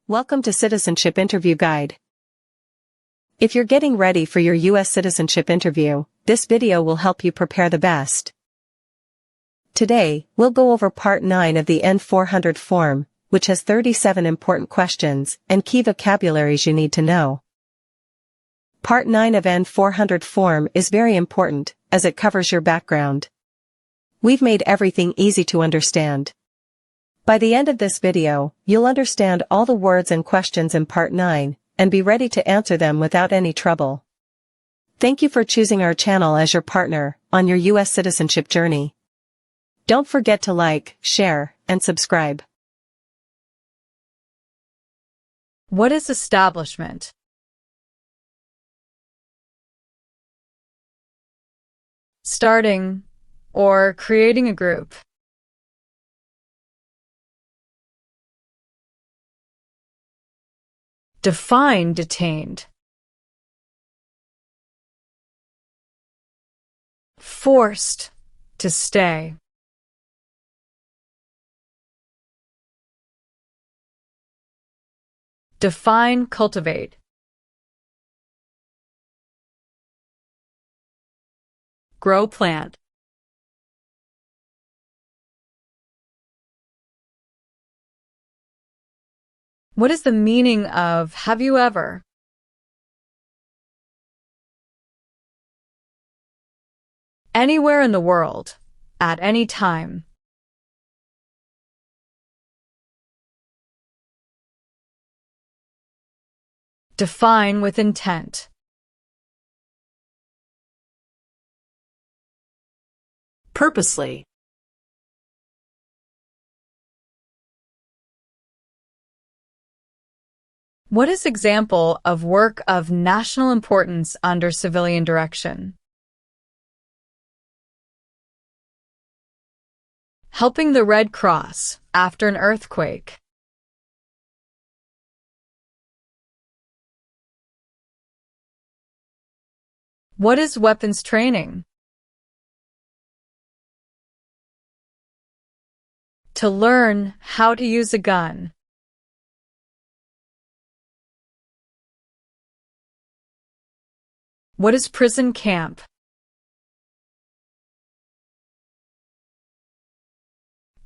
Welcome to Citizenship Interview Guide. If you're getting ready for your US citizenship interview, this video will help you prepare the best. Today, we'll go over Part 9 of the N400 form, which has 37 important questions and key vocabularies you need to know. Part 9 of N400 form is very important, as it covers your background. We've made everything easy to understand. By the end of this video, you'll understand all the words and questions in Part 9, and be ready to answer them without any trouble. Thank you for choosing our channel as your partner on your US citizenship journey. Don't forget to like, share, and subscribe. What is establishment? Starting or creating a group. Define detained. Forced to stay. Define cultivate. Grow plant. What is the meaning of have you ever? Anywhere in the world, at any time. Define with intent. Purposely. What is example of work of national importance under civilian direction? Helping the Red Cross after an earthquake. What is weapons training? To learn how to use a gun. What is prison camp?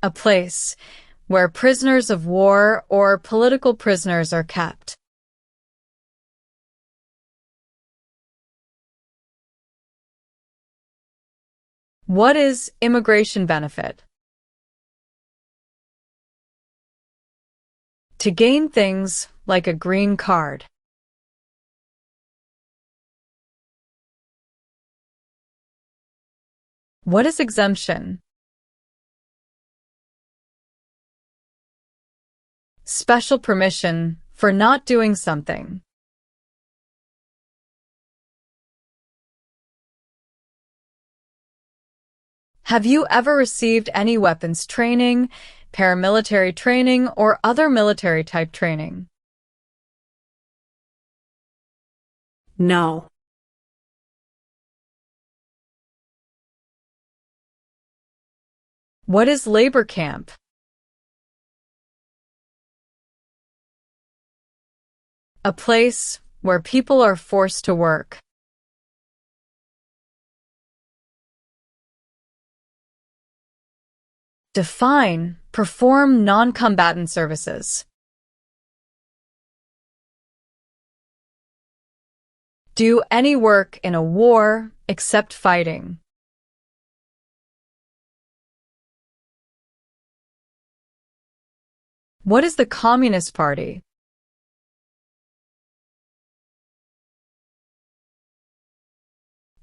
A place where prisoners of war or political prisoners are kept. What is immigration benefit? To gain things like a green card. What is exemption? Special permission for not doing something. Have you ever received any weapons training, paramilitary training, or other military-type training? No. What is labor camp? A place where people are forced to work. Define, perform non-combatant services. Do any work in a war except fighting. What is the Communist Party?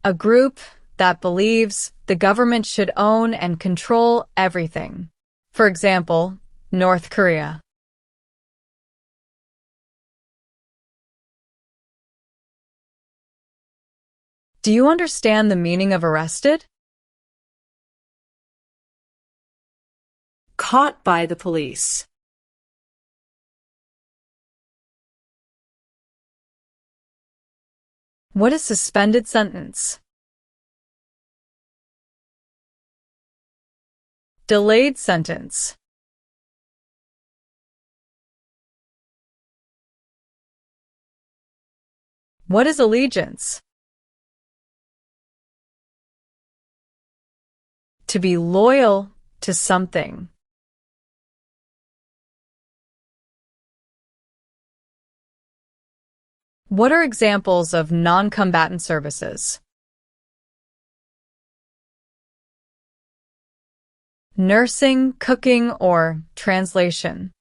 A group that believes the government should own and control everything. For example, North Korea. Do you understand the meaning of arrested? Caught by the police. What is suspended sentence? Delayed sentence. What is allegiance? To be loyal to something. What are examples of non-combatant services? Nursing, cooking, or translation.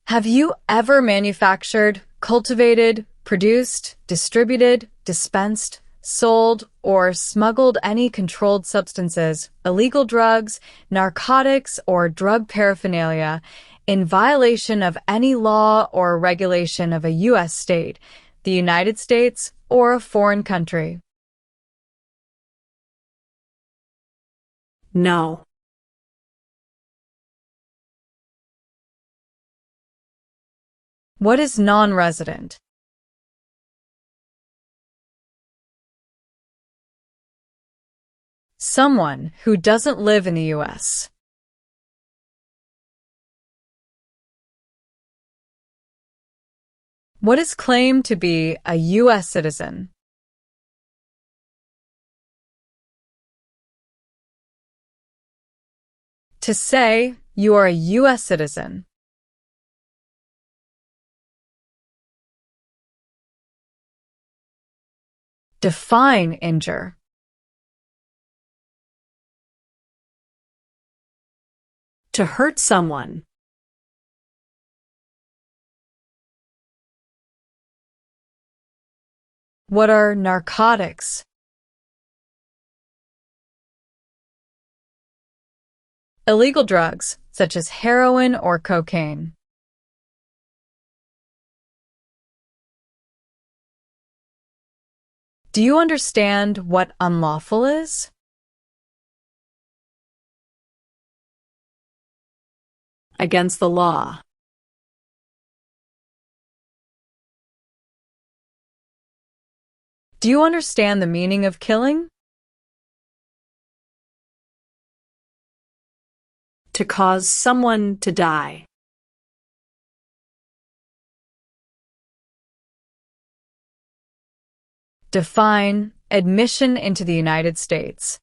Have you ever manufactured, cultivated, produced, distributed, dispensed, sold, or smuggled any controlled substances, illegal drugs, narcotics, or drug paraphernalia in violation of any law or regulation of a U.S. state, the United States, or a foreign country? No. What is non-resident? Someone who doesn't live in the U.S. What is claimed to be a U.S. citizen? To say you are a U.S. citizen. Define injure. To hurt someone. What are narcotics? Illegal drugs, such as heroin or cocaine. Do you understand what unlawful is? Against the law. Do you understand the meaning of killing? To cause someone to die. Define admission into the United States.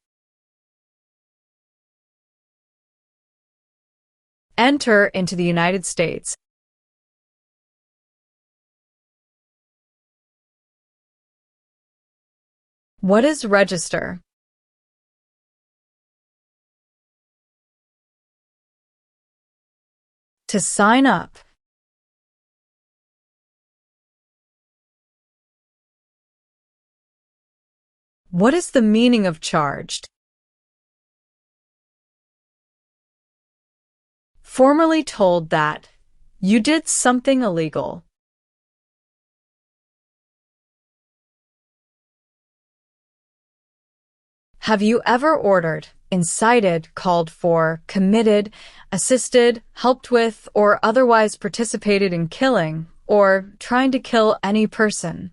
Enter into the United States. What is register? To sign up. What is the meaning of charged? Formally told that you did something illegal. Have you ever ordered, incited, called for, committed, assisted, helped with, or otherwise participated in killing, or trying to kill any person?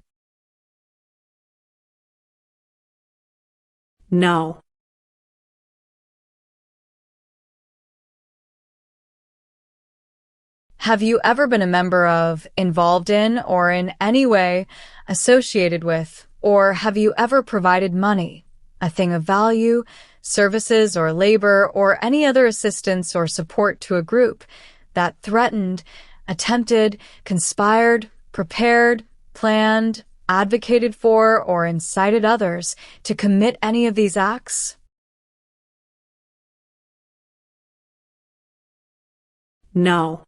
No. Have you ever been a member of, involved in, or in any way associated with, or have you ever provided money, a thing of value, services or labor, or any other assistance or support to a group that threatened, attempted, conspired, prepared, planned, advocated for, or incited others to commit any of these acts? No.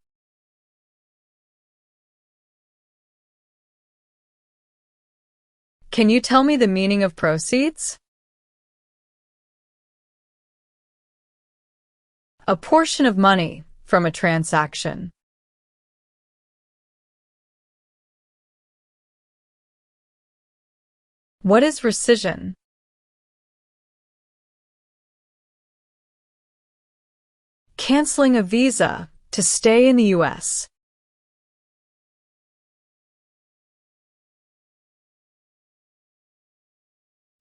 Can you tell me the meaning of proceeds? A portion of money from a transaction. What is rescission? Canceling a visa to stay in the U.S.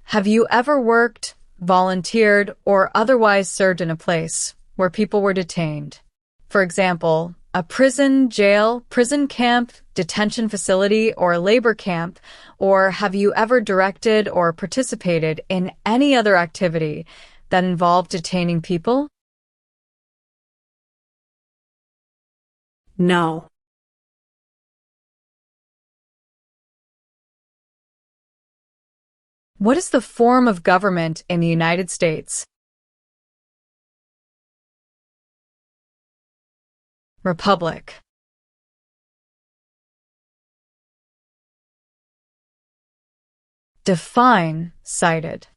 Have you ever worked, volunteered, or otherwise served in a place where people were detained? For example, a prison, jail, prison camp, detention facility, or labor camp? Or have you ever directed or participated in any other activity that involved detaining people? No. What is the form of government in the United States? Republic. Define cited.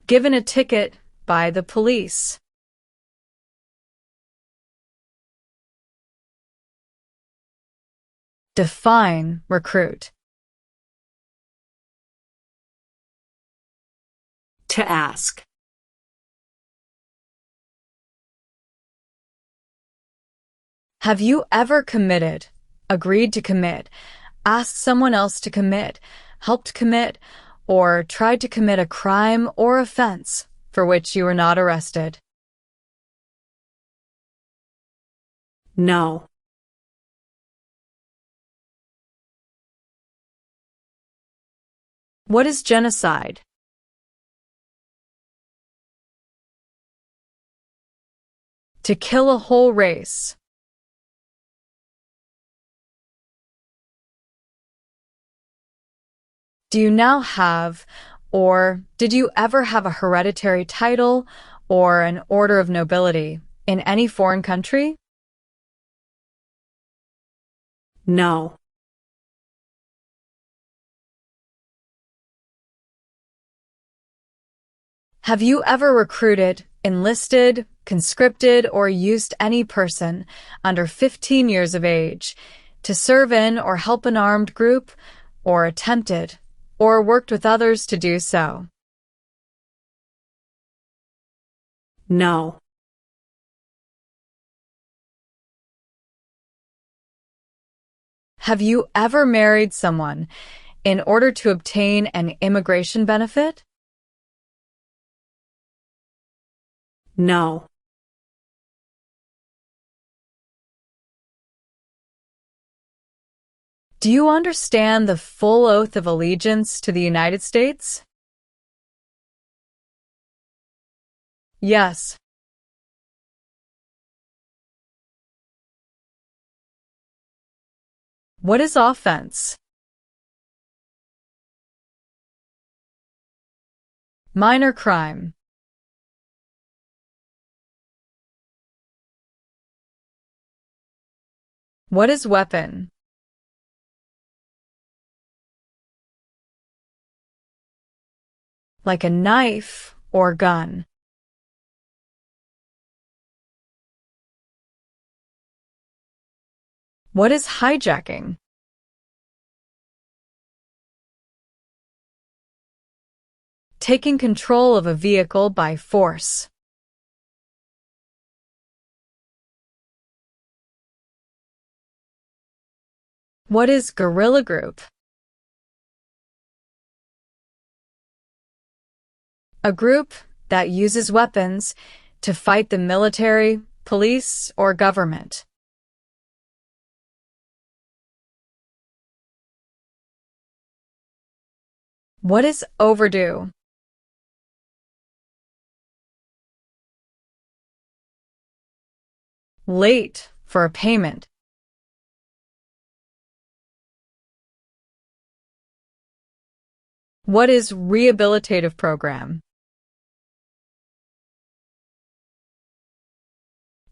Given a ticket by the police. Define recruit. To ask. Have you ever committed, agreed to commit, asked someone else to commit, helped commit, or tried to commit a crime or offense for which you were not arrested? No. What is genocide? To kill a whole race. Do you now have, or did you ever have a hereditary title or an order of nobility in any foreign country? No. Have you ever recruited, enlisted, conscripted, or used any person under 15 years of age to serve in or help an armed group, or attempted, or worked with others to do so? No. Have you ever married someone in order to obtain an immigration benefit? No. Do you understand the full oath of allegiance to the United States? Yes. What is offense? Minor crime. What is weapon? Like a knife or gun. What is hijacking? Taking control of a vehicle by force. What is guerrilla group? A group that uses weapons to fight the military, police, or government. What is overdue? Late for a payment. What is rehabilitative program?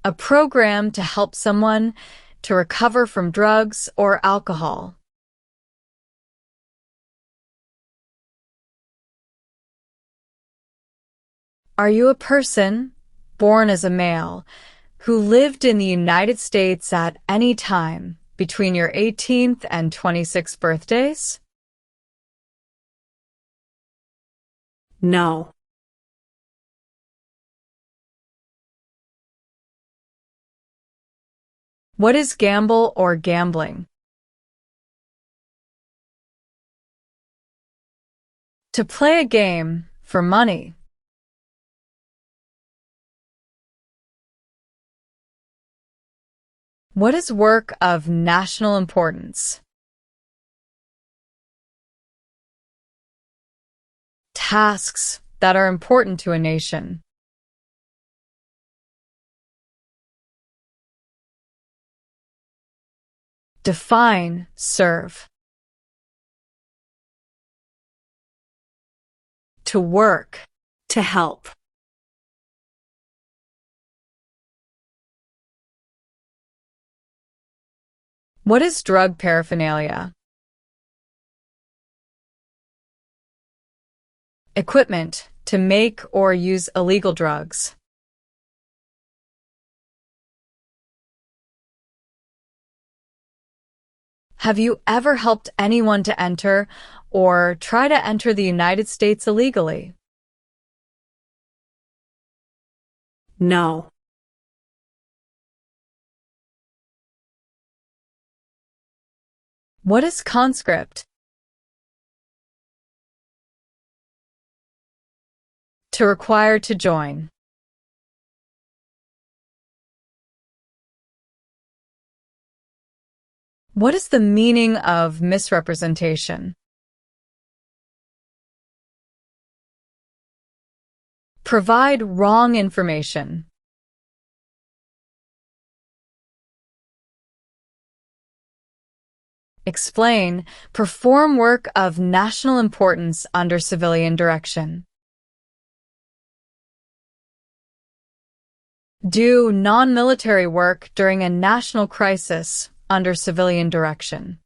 A program to help someone to recover from drugs or alcohol. Are you a person born as a male who lived in the United States at any time between your 18th and 26th birthdays? No. What is gamble or gambling? To play a game for money. What is work of national importance? Tasks that are important to a nation. Define serve. To work. To help. What is drug paraphernalia? Equipment to make or use illegal drugs. Have you ever helped anyone to enter or try to enter the United States illegally? No. What is conscript? To require to join. What is the meaning of misrepresentation? Provide wrong information. Explain, perform work of national importance under civilian direction. Do non-military work during a national crisis under civilian direction.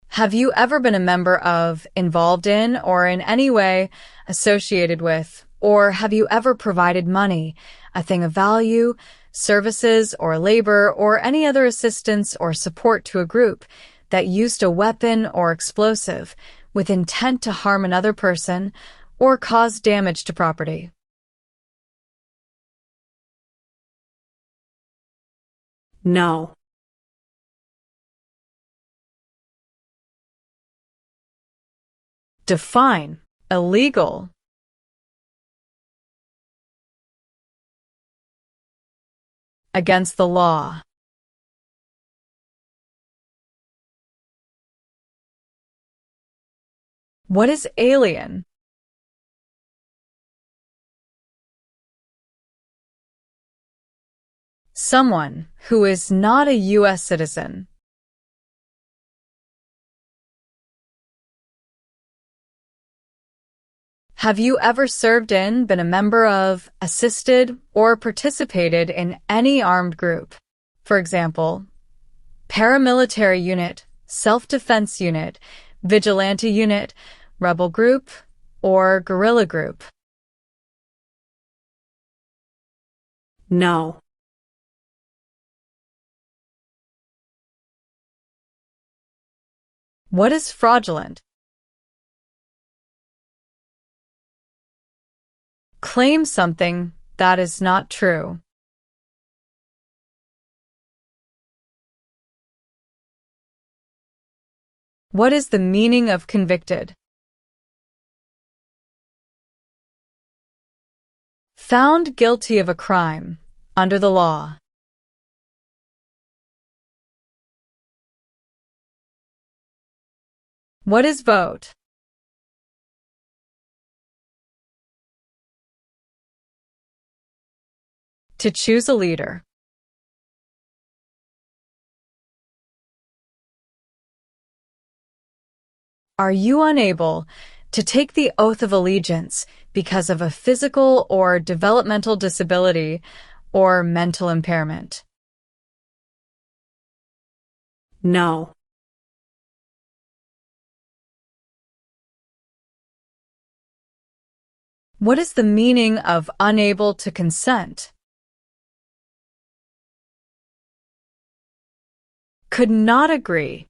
Have you ever been a member of, involved in, or in any way associated with, or have you ever provided money, a thing of value, services or labor, or any other assistance or support to a group that used a weapon or explosive with intent to harm another person or cause damage to property? No. Define illegal. Against the law. What is alien? Someone who is not a US citizen. Have you ever served in, been a member of, assisted, or participated in any armed group? For example, paramilitary unit, self-defense unit, vigilante unit, rebel group, or guerrilla group? No. What is fraudulent? Claim something that is not true. What is the meaning of convicted? Found guilty of a crime under the law. What is vote? To choose a leader. Are you unable to take the oath of allegiance because of a physical or developmental disability or mental impairment? No. What is the meaning of unable to consent? Could not agree.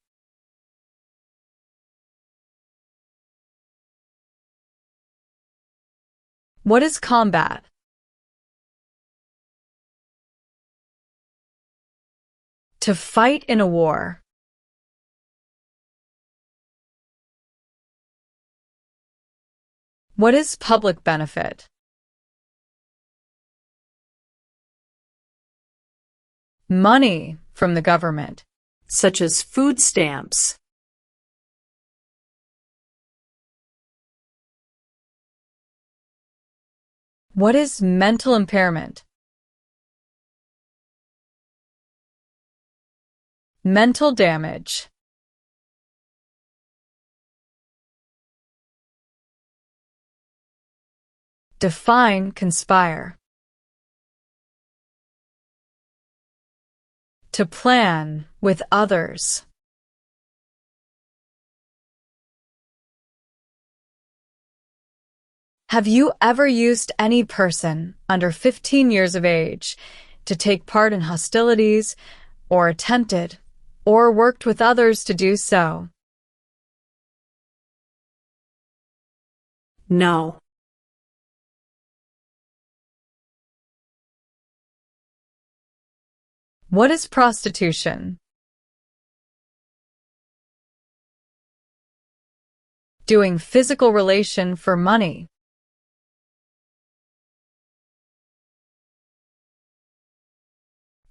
What is combat? To fight in a war. What is public benefit? Money from the government. such as food stamps. What is mental impairment? Mental damage. Define conspire. To plan with others. Have you ever used any person under 15 years of age to take part in hostilities, or attempted, or worked with others to do so? No. What is prostitution? Doing physical relation for money.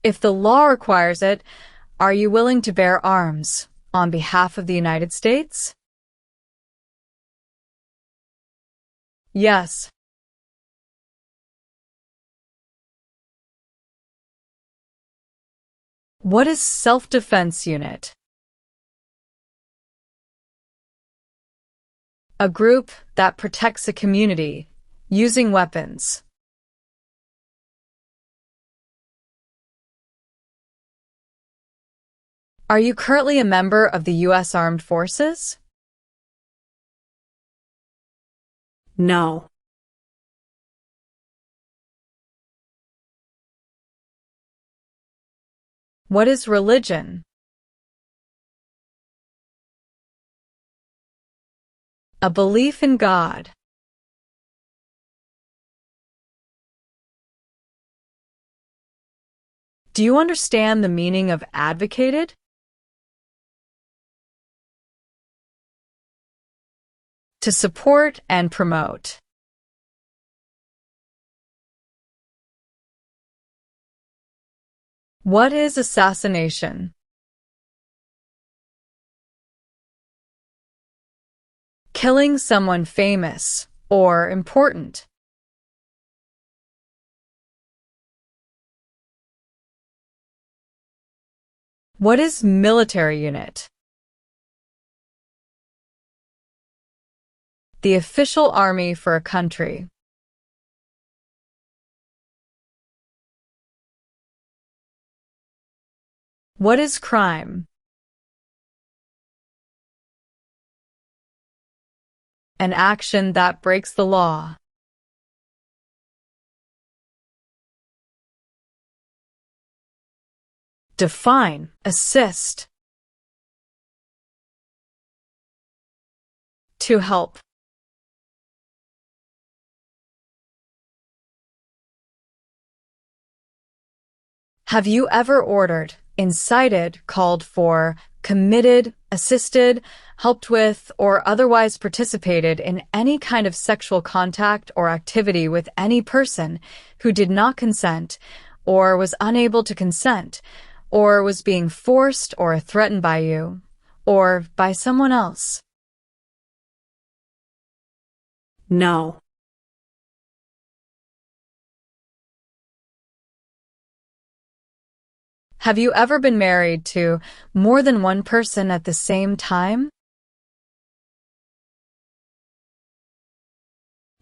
If the law requires it, are you willing to bear arms on behalf of the United States? Yes. What is self-defense unit? A group that protects a community using weapons. Are you currently a member of the U.S. Armed Forces? No. What is religion? A belief in God. Do you understand the meaning of advocated? To support and promote. What is assassination? Killing someone famous or important. What is military unit? The official army for a country. What is crime? An action that breaks the law. Define, assist. To help. Have you ever ordered, incited, called for, committed, assisted, helped with, or otherwise participated in any kind of sexual contact or activity with any person who did not consent, or was unable to consent, or was being forced or threatened by you, or by someone else? No. Have you ever been married to more than one person at the same time?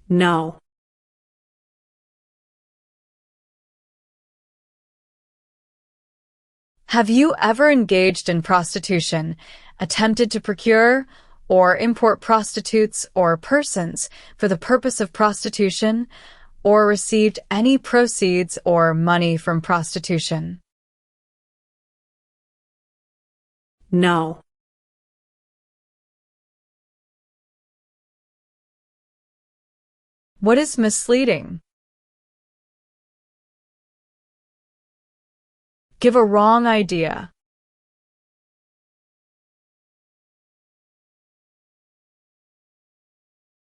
No. Have you ever engaged in prostitution, attempted to procure or import prostitutes or persons for the purpose of prostitution, or received any proceeds or money from prostitution? No. What is misleading? Give a wrong idea.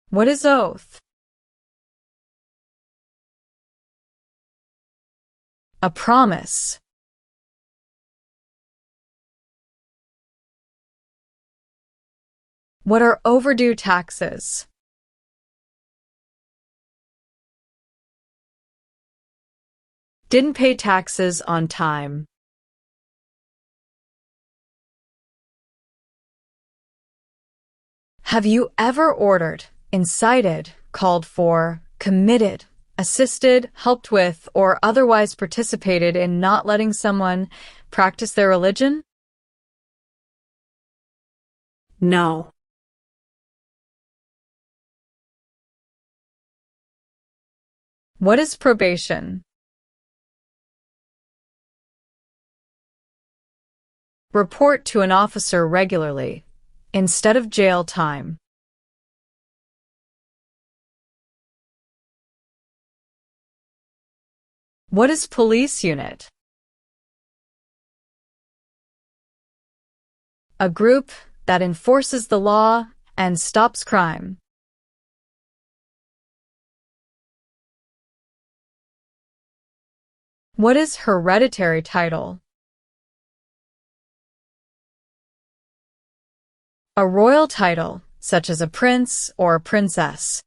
What is oath? A promise. What are overdue taxes? Didn't pay taxes on time. Have you ever ordered, incited, called for, committed, assisted, helped with, or otherwise participated in not letting someone practice their religion? No. What is probation? Report to an officer regularly, instead of jail time. What is police unit? A group that enforces the law and stops crime. What is hereditary title? A royal title, such as a prince or princess.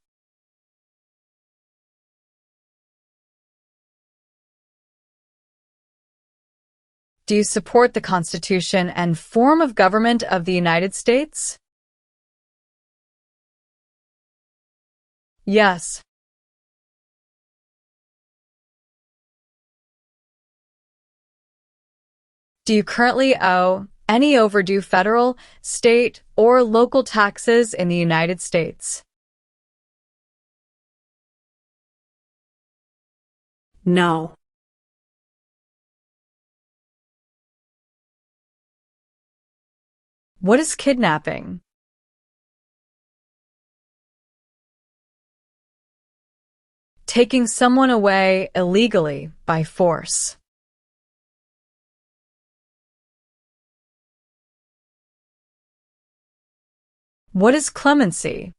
Do you support the Constitution and form of government of the United States? Yes. Do you currently owe any overdue federal, state, or local taxes in the United States? No. What is kidnapping? Taking someone away illegally by force. What is clemency?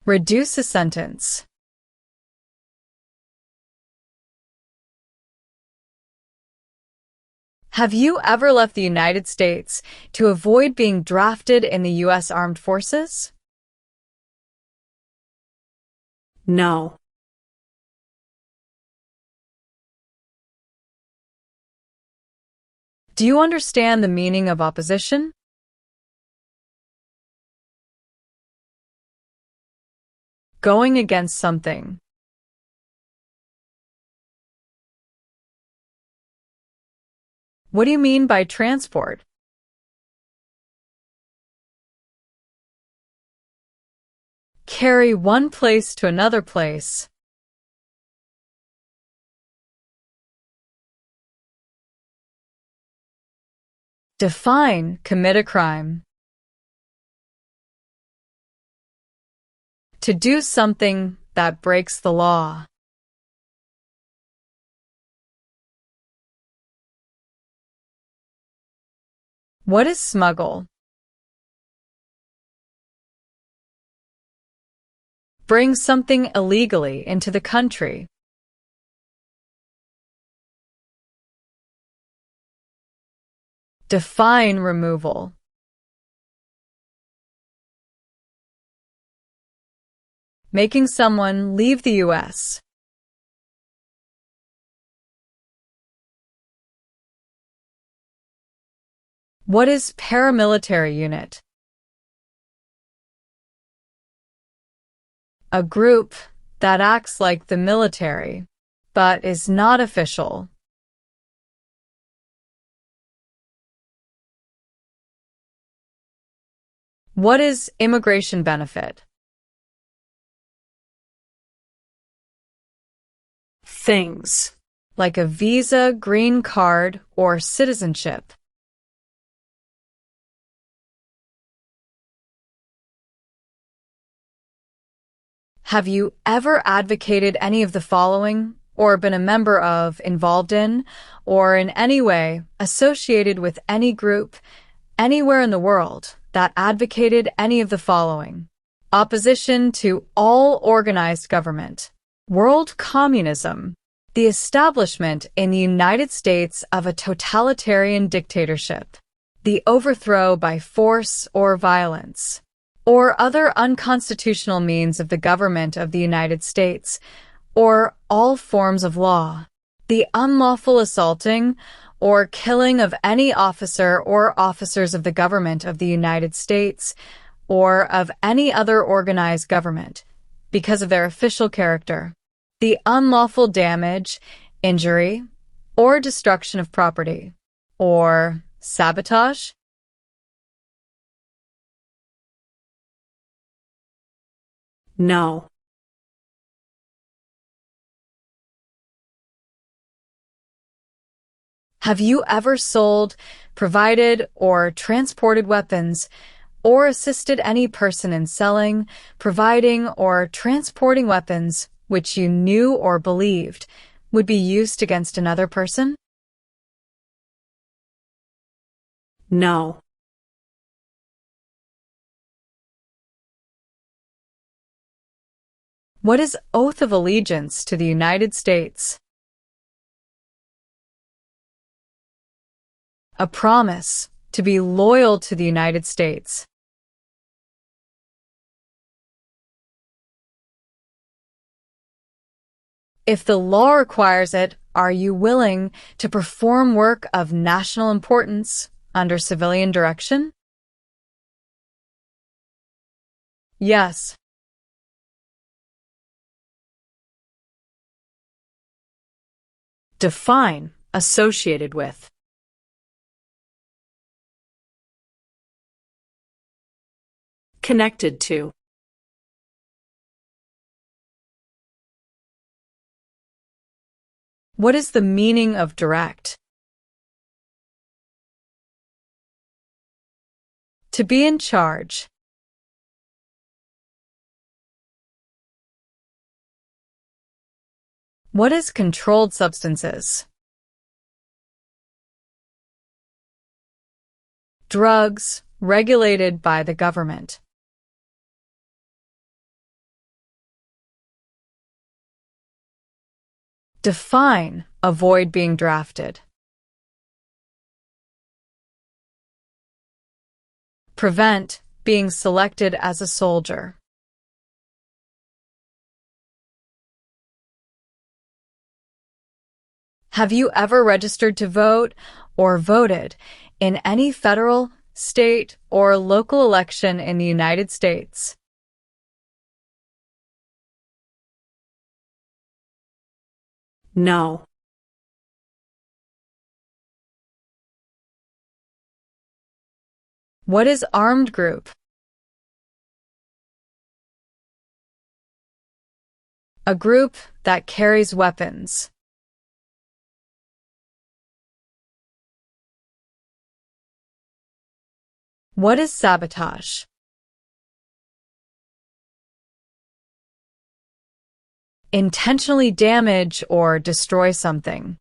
Reduce a sentence. Have you ever left the United States to avoid being drafted in the U.S. Armed Forces? No. Do you understand the meaning of opposition? Going against something. What do you mean by transport? Carry one place to another place. Define commit a crime. To do something that breaks the law. What is smuggle? Bring something illegally into the country. Define removal. Making someone leave the U.S. What is paramilitary unit? A group that acts like the military, but is not official. What is immigration benefit? Things. Like a visa, green card, or citizenship. Have you ever advocated any of the following, or been a member of, involved in, or in any way associated with any group, anywhere in the world, that advocated any of the following? Opposition to all organized government, world communism, The establishment in the United States of a totalitarian dictatorship. The overthrow by force or violence, or other unconstitutional means of the government of the United States, or all forms of law. The unlawful assaulting or killing of any officer or officers of the government of the United States or of any other organized government because of their official character. The unlawful damage, injury, or destruction of property, or sabotage. No. Have you ever sold, provided, or transported weapons, or assisted any person in selling, providing, or transporting weapons which you knew or believed would be used against another person? No. What is oath of allegiance to the United States? A promise to be loyal to the United States. If the law requires it, are you willing to perform work of national importance under civilian direction? Yes. Define associated with. Connected to. What is the meaning of direct? To be in charge. What is controlled substances? Drugs regulated by the government. Define avoid being drafted. Prevent being selected as a soldier. Have you ever registered to vote or voted in any federal, state, or local election in the United States? No. What is armed group? A group that carries weapons. What is sabotage? Intentionally damage or destroy something.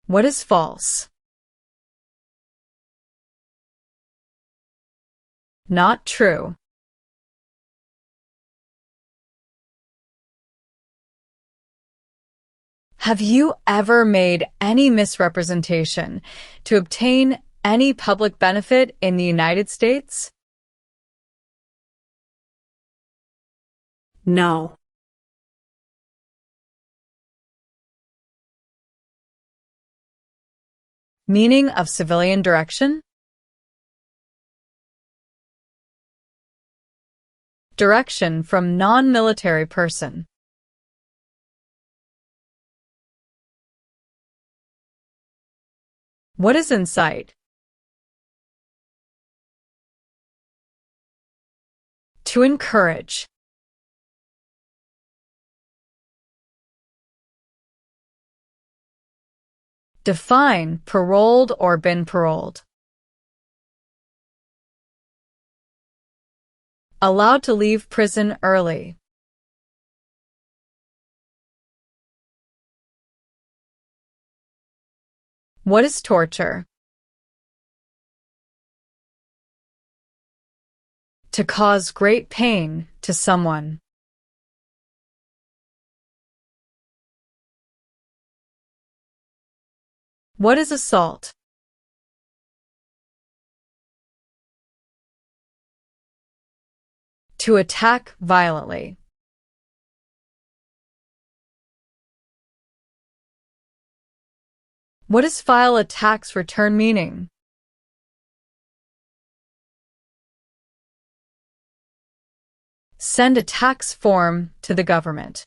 What is false? Not true. Have you ever made any misrepresentation to obtain any public benefit in the United States? No. Meaning of civilian direction? Direction from non-military person. What is in sight? To encourage. Define paroled or been paroled. Allowed to leave prison early. What is torture? To cause great pain to someone. What is assault? To attack violently. What does file a tax return meaning? Send a tax form to the government.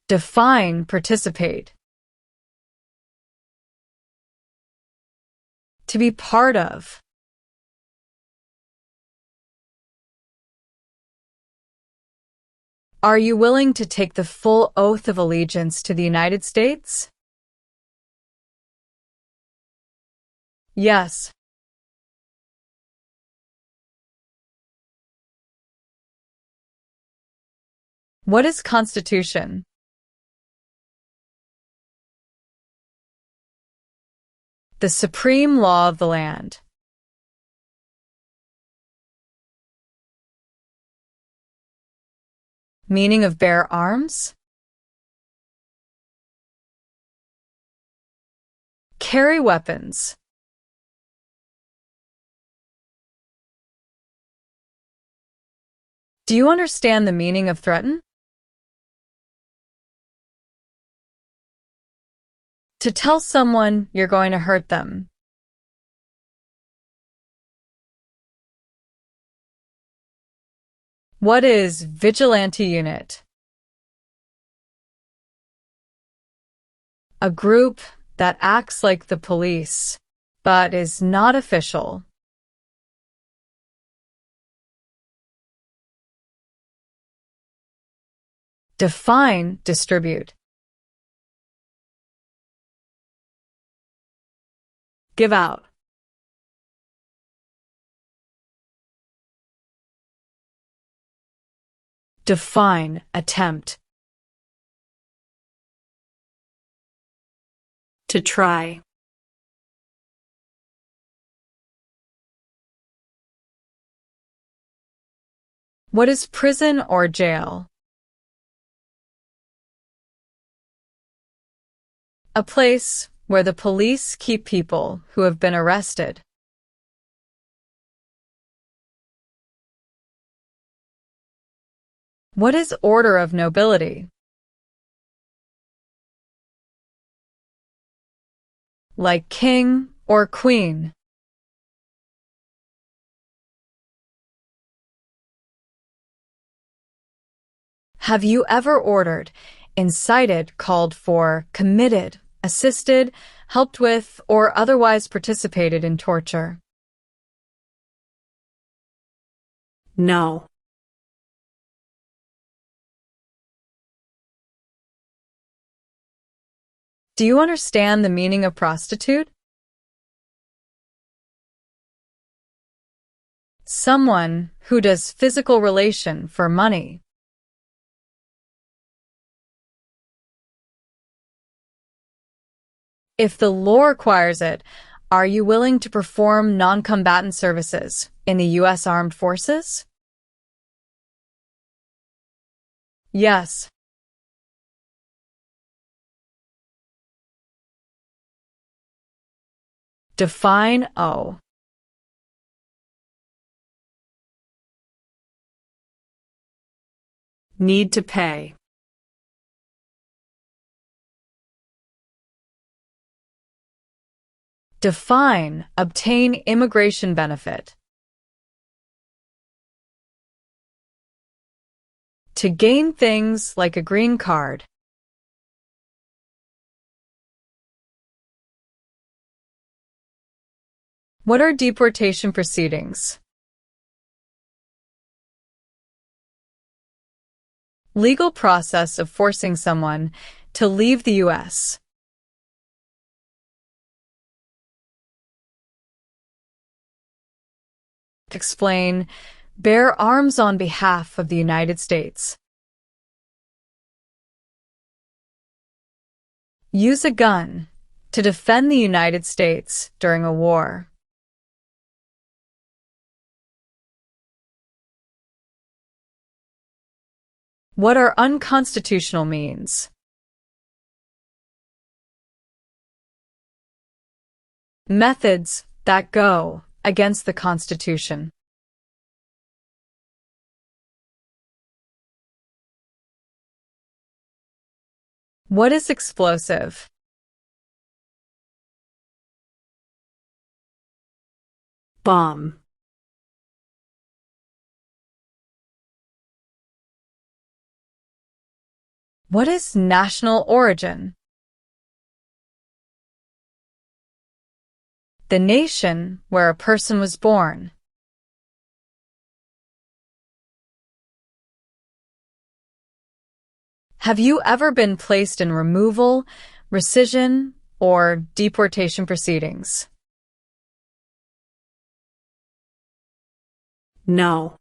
Define participate. To be part of. Are you willing to take the full oath of allegiance to the United States? Yes. What is constitution? The supreme law of the land. Meaning of bear arms? Carry weapons. Do you understand the meaning of threaten? To tell someone you're going to hurt them. What is vigilante unit? A group that acts like the police, but is not official. Define distribute. Give out. Define attempt. To try. What is prison or jail? A place where the police keep people who have been arrested. What is order of nobility? Like king or queen. Have you ever ordered, incited, called for, committed, assisted, helped with, or otherwise participated in torture? No. Do you understand the meaning of prostitute? Someone who does physical relation for money. If the law requires it, are you willing to perform non-combatant services in the U.S. Armed Forces? Yes. Define owe. Need to pay. Define obtain immigration benefit. To gain things like a green card. What are deportation proceedings? Legal process of forcing someone to leave the U.S. Explain, bear arms on behalf of the United States. Use a gun to defend the United States during a war. What are unconstitutional means? Methods that go against the Constitution. What is explosive? Bomb. What is national origin? The nation where a person was born. Have you ever been placed in removal, rescission, or deportation proceedings? No.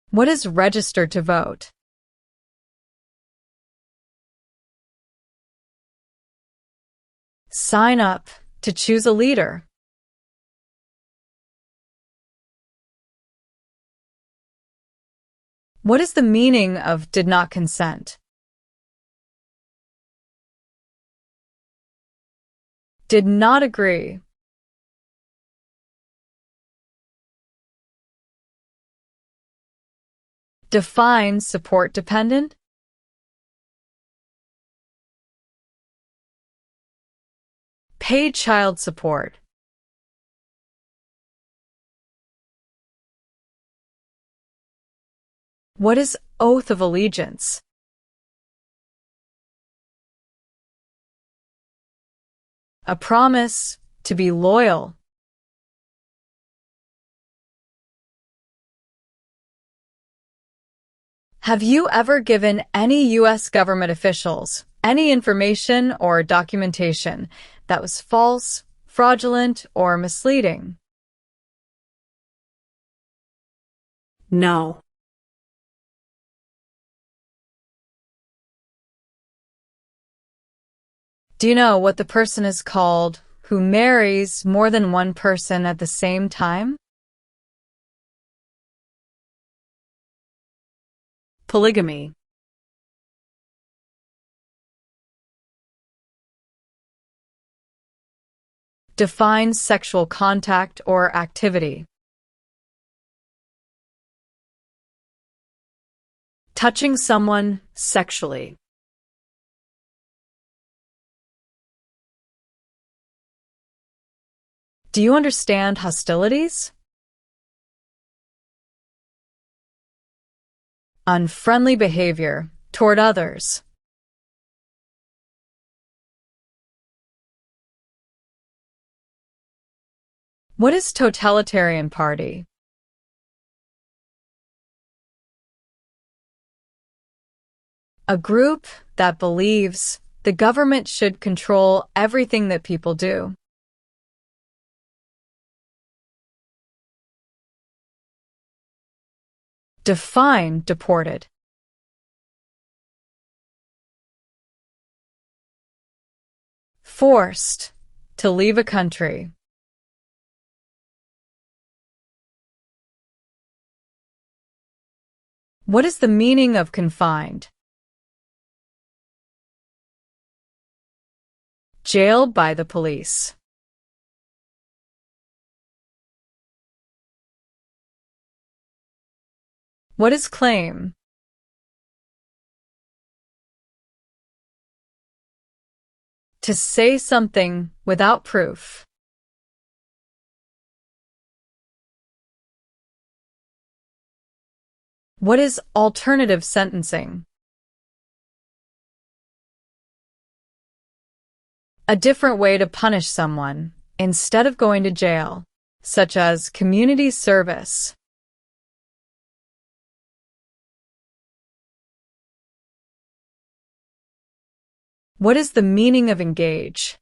What is registered to vote? Sign up to choose a leader. What is the meaning of did not consent? Did not agree. Define support dependent. Paid child support. What is oath of allegiance? A promise to be loyal. Have you ever given any U.S. government officials any information or documentation that was false, fraudulent, or misleading? No. Do you know what the person is called who marries more than one person at the same time? Polygamy. Define sexual contact or activity. Touching someone sexually. Do you understand hostilities? Unfriendly behavior toward others. What is totalitarian party? A group that believes the government should control everything that people do. Define deported. Forced to leave a country. What is the meaning of confined? Jailed by the police. What is claim? To say something without proof. What is alternative sentencing? A different way to punish someone instead of going to jail, such as community service. What is the meaning of engage?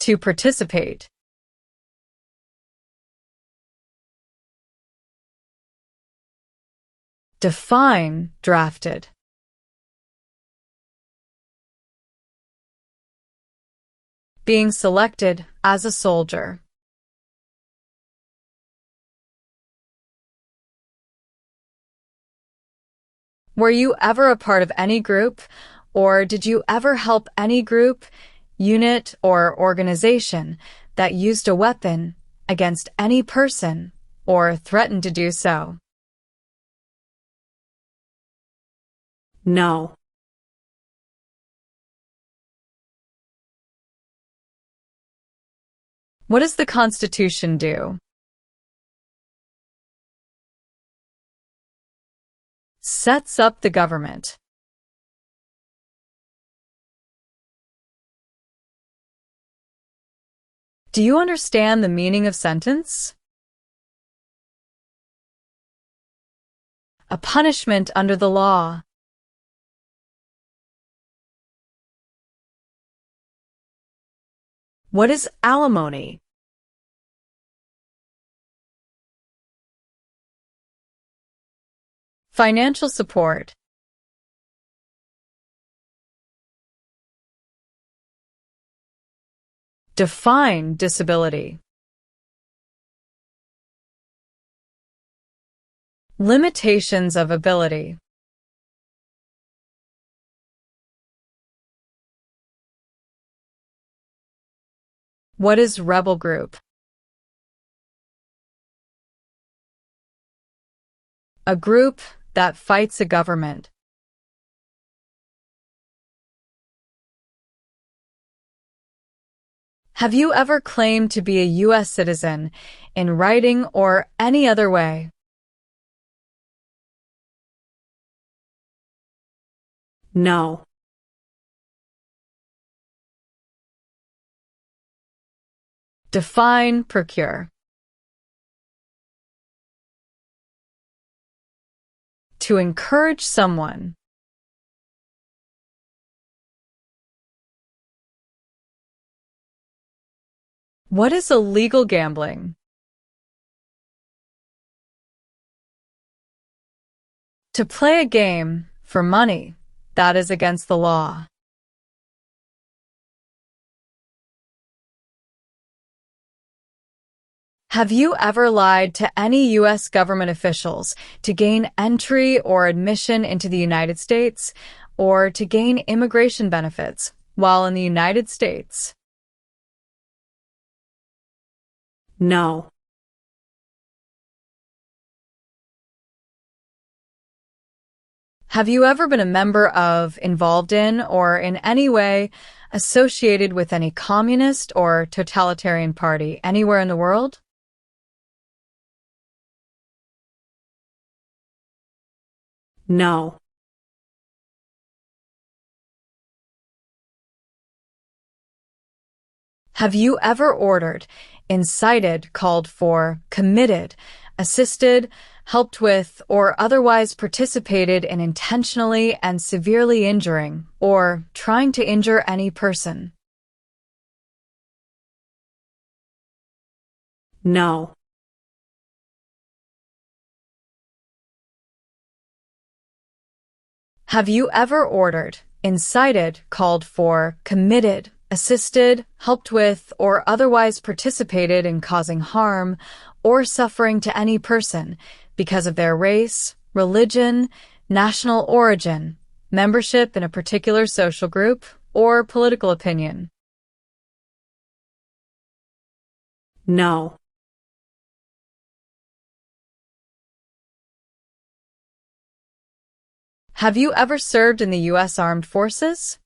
To participate. Define drafted. being selected as a soldier. Were you ever a part of any group, or did you ever help any group, unit, or organization that used a weapon against any person or threatened to do so? No. What does the Constitution do? Sets up the government. Do you understand the meaning of sentence? A punishment under the law. What is alimony? Financial support. Define disability. Limitations of ability. What is rebel group? A group that fights a government. Have you ever claimed to be a U.S. citizen in writing or any other way? No. Define procure. To encourage someone. What is illegal gambling? To play a game for money that is against the law. Have you ever lied to any U.S. government officials to gain entry or admission into the United States or to gain immigration benefits while in the United States? No. Have you ever been a member of, involved in, or in any way associated with any communist or totalitarian party anywhere in the world? No. Have you ever ordered, incited, called for, committed, assisted, helped with, or otherwise participated in intentionally and severely injuring or trying to injure any person? No. Have you ever ordered, incited, called for, committed, assisted, helped with, or otherwise participated in causing harm or suffering to any person because of their race, religion, national origin, membership in a particular social group, or political opinion? No. Have you ever served in the U.S. Armed Forces?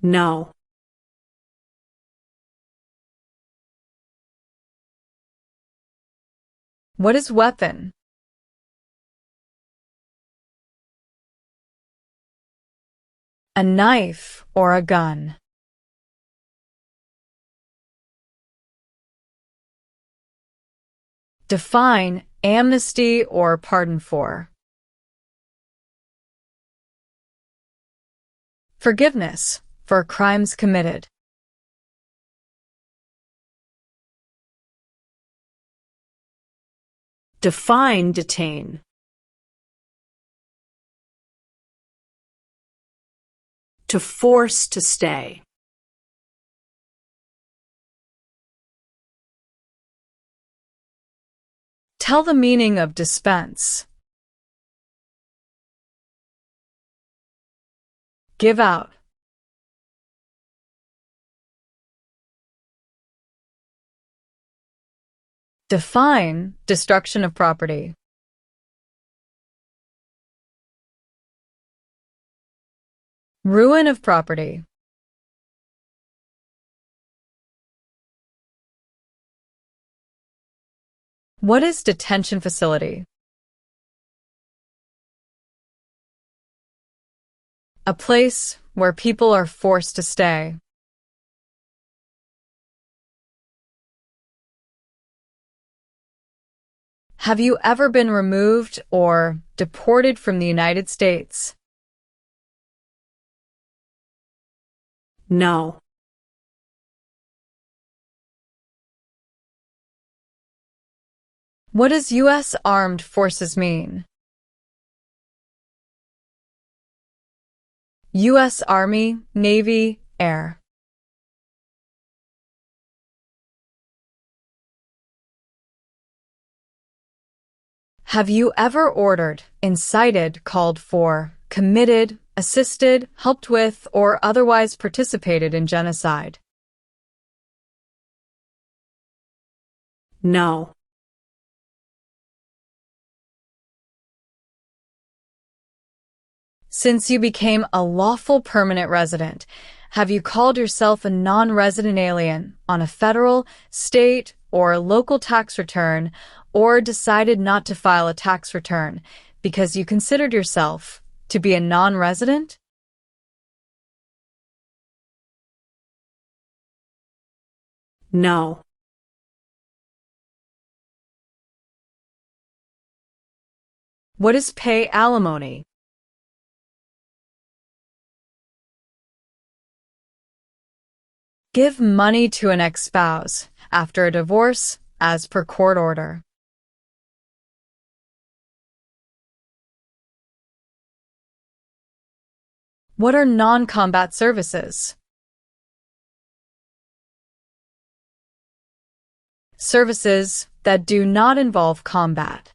No. What is weapon? A knife or a gun. Define amnesty or pardon for. Forgiveness for crimes committed. Define detain. To force to stay. Tell the meaning of dispense. Give out. Define destruction of property. Ruin of property. What is detention facility? A place where people are forced to stay. Have you ever been removed or deported from the United States? No. What does U.S. Armed Forces mean? U.S. Army, Navy, Air. Have you ever ordered, incited, called for, committed, assisted, helped with, or otherwise participated in genocide? No. Since you became a lawful permanent resident, have you called yourself a non-resident alien on a federal, state, or local tax return, or decided not to file a tax return because you considered yourself to be a non-resident? No. What is pay alimony? Give money to an ex-spouse after a divorce as per court order. What are non-combat services? Services that do not involve combat.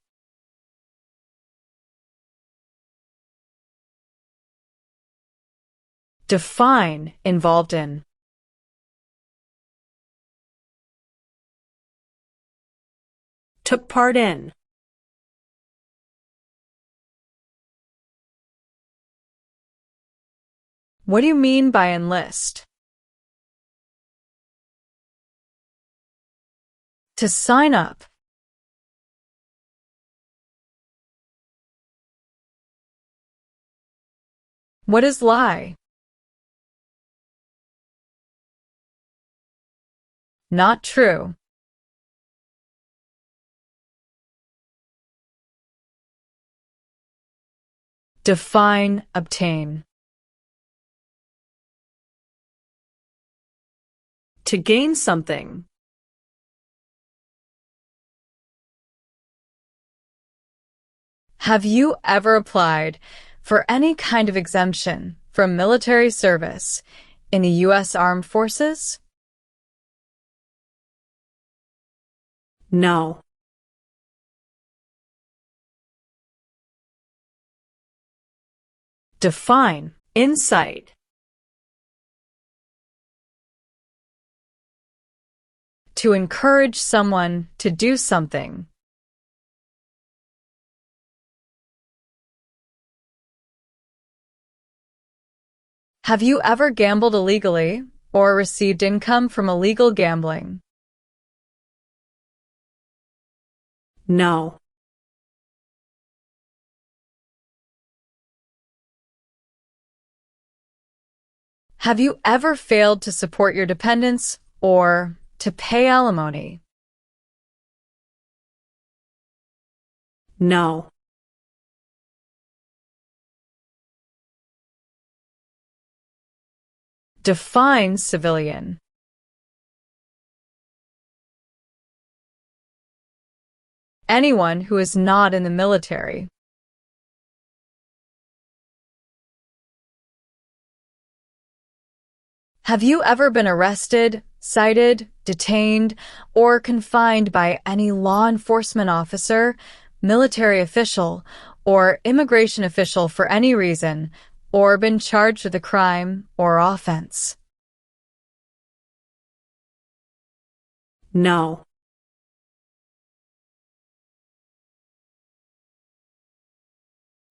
Define involved in. Took part in. What do you mean by enlist? To sign up. What is lie? Not true. Define obtain. To gain something. Have you ever applied for any kind of exemption from military service in the U.S. Armed Forces? No. Define insight. To encourage someone to do something. Have you ever gambled illegally or received income from illegal gambling? No. Have you ever failed to support your dependents or to pay alimony? No. Define civilian. Anyone who is not in the military. Have you ever been arrested, cited, detained, or confined by any law enforcement officer, military official, or immigration official for any reason, or been charged with a crime or offense? No.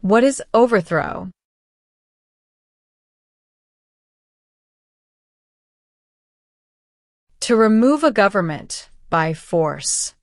What is overthrow? To remove a government by force.